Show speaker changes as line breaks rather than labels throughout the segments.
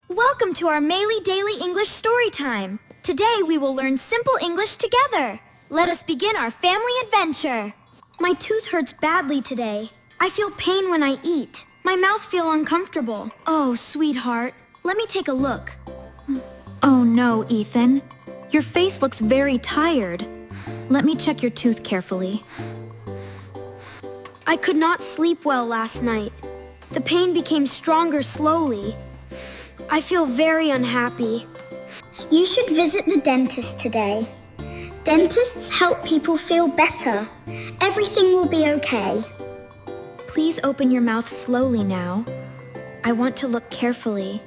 Welcome to our Meili Daily English Story Time. Today we will learn simple English together. Let us begin our family adventure. My tooth hurts badly today. I feel pain when I eat. My mouth feels uncomfortable. Oh, sweetheart, let me take a look. Oh no, Ethan. Your face looks very tired. Let me check your tooth carefully. I could not sleep well last night. The pain became stronger slowly. I feel very unhappy.
You should visit the dentist today. Dentists help people feel better. Everything will be okay.
Please open your mouth slowly now. I want to look carefully.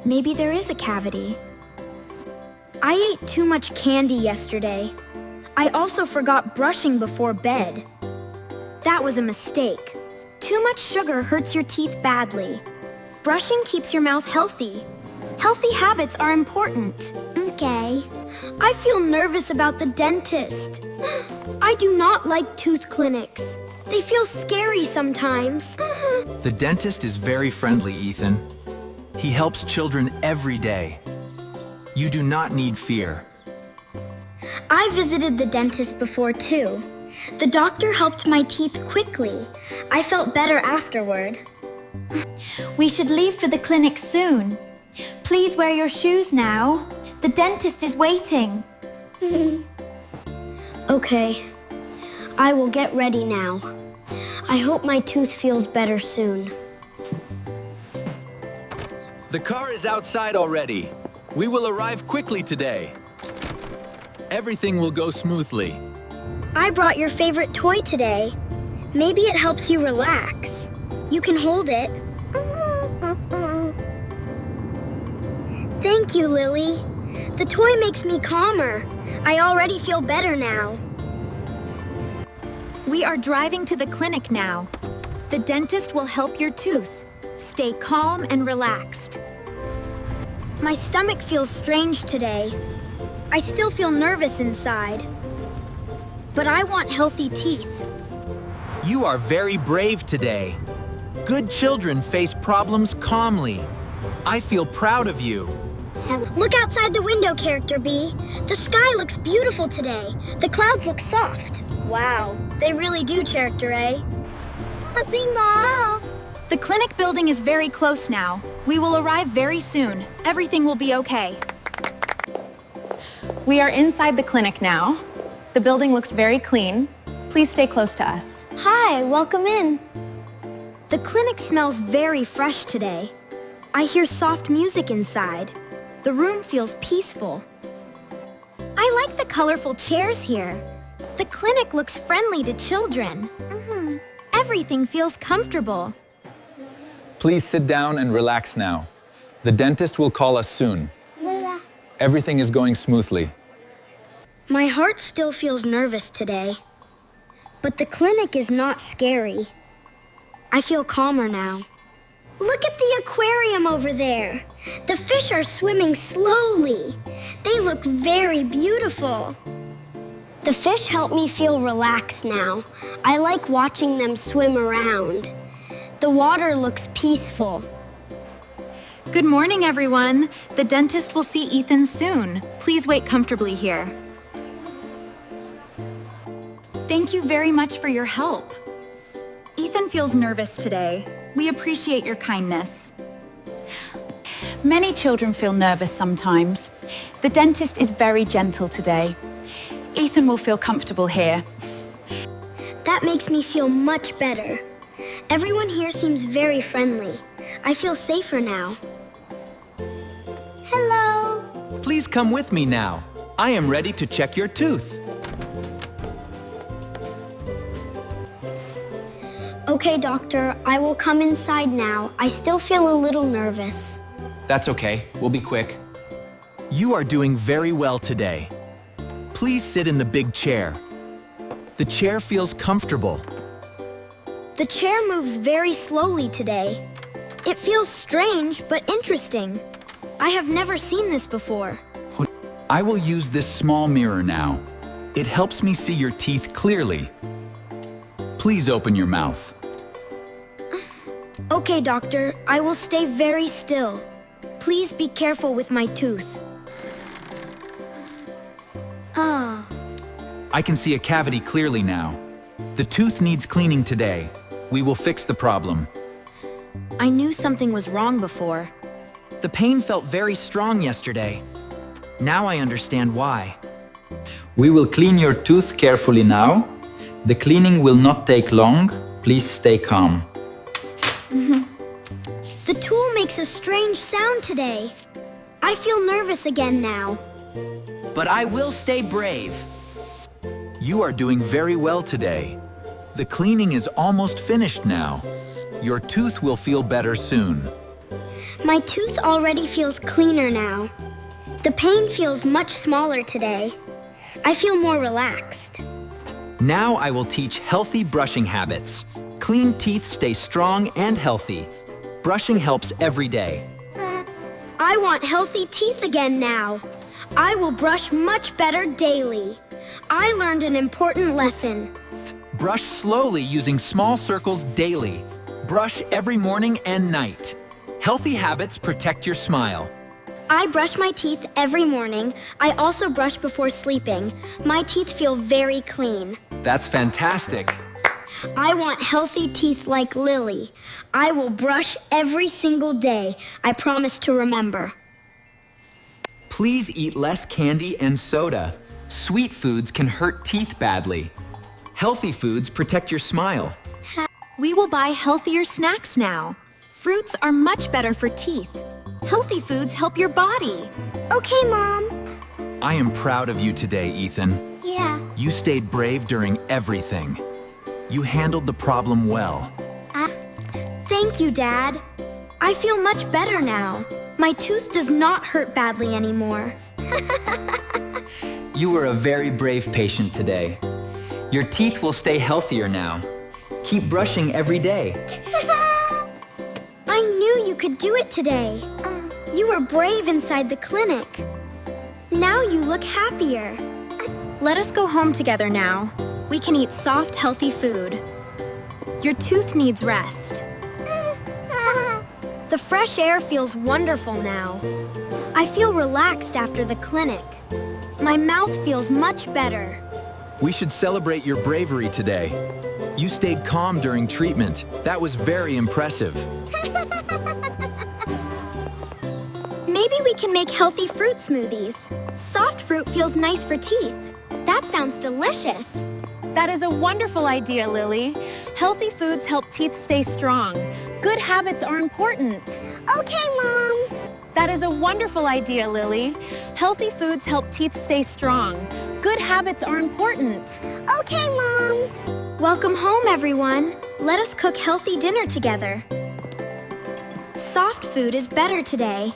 Maybe there is a cavity. I ate too much candy yesterday. I also forgot brushing before bed. That was a mistake. Too much sugar hurts your teeth badly. Brushing keeps your mouth healthy. Healthy habits are important.
Okay.
I feel nervous about the dentist. I do not like tooth clinics. They feel scary sometimes.
The dentist is very friendly, Ethan. He helps children every day. You do not need fear.
I visited the dentist before too. The doctor helped my teeth quickly. I felt better afterward.
We should leave for the clinic soon. Please wear your shoes now. The dentist is waiting.
Okay. I will get ready now. I hope my tooth feels better soon.
The car is outside already. We will arrive quickly today. Everything will go smoothly.
I brought your favorite toy today. Maybe it helps you relax. You can hold it. Thank you, Lily. The toy makes me calmer. I already feel better now.
We are driving to the clinic now. The dentist will help your tooth. Stay calm and relaxed. My stomach feels strange today. I still feel nervous inside. But I want healthy teeth.
You are very brave today. Good children face problems calmly. I feel proud of you.
Look outside the window, Character B. The sky looks beautiful today. The clouds look soft.
Wow, they really do, Character A.
Mom.
The clinic building is very close now. We will arrive very soon. Everything will be okay.
We are inside the clinic now. The building looks very clean. Please stay close to us.
Hi, welcome in.
The clinic smells very fresh today. I hear soft music inside. The room feels peaceful. I like the colorful chairs here. The clinic looks friendly to children. Everything feels comfortable.
Please sit down and relax now. The dentist will call us soon. Everything is going smoothly.
My heart still feels nervous today. But the clinic is not scary. I feel calmer now. Look at the aquarium over there. The fish are swimming slowly. They look very beautiful. The fish help me feel relaxed now. I like watching them swim around. The water looks peaceful.
Good morning, everyone. The dentist will see Ethan soon. Please wait comfortably here. Thank you very much for your help. Ethan feels nervous today. We appreciate your kindness.
Many children feel nervous sometimes. The dentist is very gentle today. Ethan will feel comfortable here.
That makes me feel much better. Everyone here seems very friendly. I feel safer now. Hello.
Please come with me now. I am ready to check your tooth.
Okay, doctor, I will come inside now. I still feel a little nervous.
That's okay. We'll be quick. You are doing very well today. Please sit in the big chair. The chair feels comfortable.
The chair moves very slowly today. It feels strange but interesting. I have never seen this before.
I will use this small mirror now. It helps me see your teeth clearly. Please open your mouth.
Okay, doctor, I will stay very still. Please be careful with my tooth.
Oh.
I can see a cavity clearly now. The tooth needs cleaning today. We will fix the problem.
I knew something was wrong before.
The pain felt very strong yesterday. Now I understand why.
We will clean your tooth carefully now. The cleaning will not take long. Please stay calm.
The tool makes a strange sound today. I feel nervous again now.
But I will stay brave.
You are doing very well today. The cleaning is almost finished now. Your tooth will feel better soon.
My tooth already feels cleaner now. The pain feels much smaller today. I feel more relaxed.
Now I will teach healthy brushing habits. Clean teeth stay strong and healthy. Brushing helps every day.
I want healthy teeth again now. I will brush much better daily. I learned an important lesson.
Brush slowly using small circles daily. Brush every morning and night. Healthy habits protect your smile.
I brush my teeth every morning. I also brush before sleeping. My teeth feel very clean.
That's fantastic.
I want healthy teeth like Lily. I will brush every single day. I promise to remember.
Please eat less candy and soda. Sweet foods can hurt teeth badly. Healthy foods protect your smile.
We will buy healthier snacks now. Fruits are much better for teeth. Healthy foods help your body.
Okay, Mom.
I am proud of you today, Ethan.
Yeah.
You stayed brave during everything. You handled the problem well.
Thank you, Dad.
I feel much better now. My tooth does not hurt badly anymore.
You were a very brave patient today. Your teeth will stay healthier now. Keep brushing every day.
I knew you could do it today. You were brave inside the clinic. Now you look happier.
Let us go home together now. We can eat soft, healthy food. Your tooth needs rest. The fresh air feels wonderful now. I feel relaxed after the clinic. My mouth feels much better.
We should celebrate your bravery today. You stayed calm during treatment. That was very impressive.
Maybe we can make healthy fruit smoothies. Soft fruit feels nice for teeth. That sounds delicious.
That is a wonderful idea, Lily. Healthy foods help teeth stay strong. Good habits are important.
Okay, Mom.
That is a wonderful idea, Lily. Healthy foods help teeth stay strong. Good habits are important.
Okay, Mom.
Welcome home, everyone. Let us cook healthy dinner together. Soft food is better today.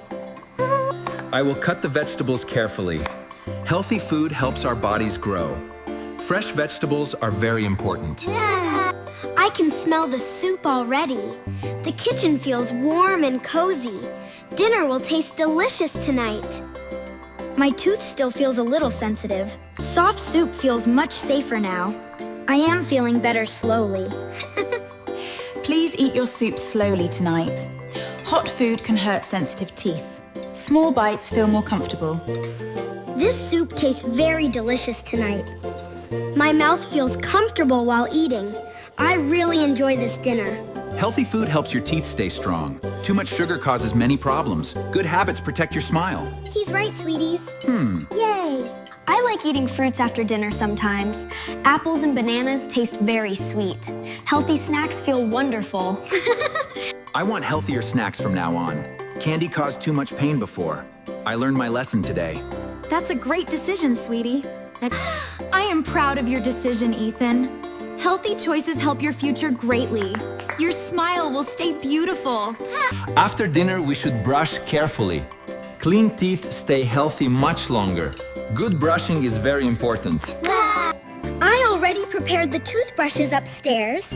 I will cut the vegetables carefully. Healthy food helps our bodies grow. Fresh vegetables are very important.
I can smell the soup already. The kitchen feels warm and cozy. Dinner will taste delicious tonight.
My tooth still feels a little sensitive. Soft soup feels much safer now. I am feeling better slowly.
Please eat your soup slowly tonight. Hot food can hurt sensitive teeth. Small bites feel more comfortable.
This soup tastes very delicious tonight. My mouth feels comfortable while eating. I really enjoy this dinner.
Healthy food helps your teeth stay strong. Too much sugar causes many problems. Good habits protect your smile.
He's right, sweeties. Yay!
I like eating fruits after dinner sometimes. Apples and bananas taste very sweet. Healthy snacks feel wonderful.
I want healthier snacks from now on. Candy caused too much pain before. I learned my lesson today.
That's a great decision, sweetie. I am proud of your decision, Ethan. Healthy choices help your future greatly. Your smile will stay beautiful.
After dinner, we should brush carefully. Clean teeth stay healthy much longer. Good brushing is very important.
I already prepared the toothbrushes upstairs.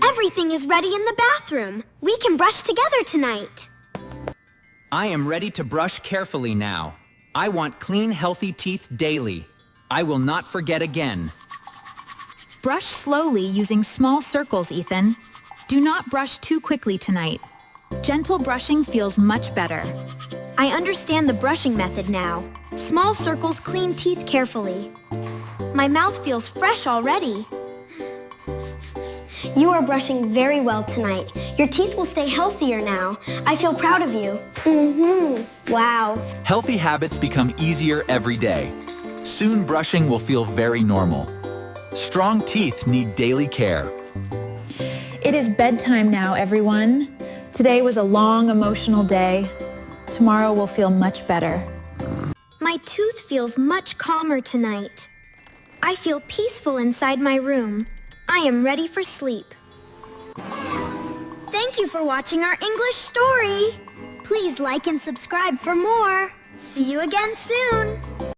Everything is ready in the bathroom. We can brush together tonight.
I am ready to brush carefully now. I want clean, healthy teeth daily. I will not forget again.
Brush slowly using small circles, Ethan. Do not brush too quickly tonight. Gentle brushing feels much better. I understand the brushing method now. Small circles clean teeth carefully. My mouth feels fresh already.
You are brushing very well tonight. Your teeth will stay healthier now. I feel proud of you. Wow.
Healthy habits become easier every day. Soon brushing will feel very normal. Strong teeth need daily care.
It is bedtime now, everyone. Today was a long, emotional day. Tomorrow will feel much better.
My tooth feels much calmer tonight. I feel peaceful inside my room. I am ready for sleep. Thank you for watching our English story. Please like and subscribe for more. See you again soon.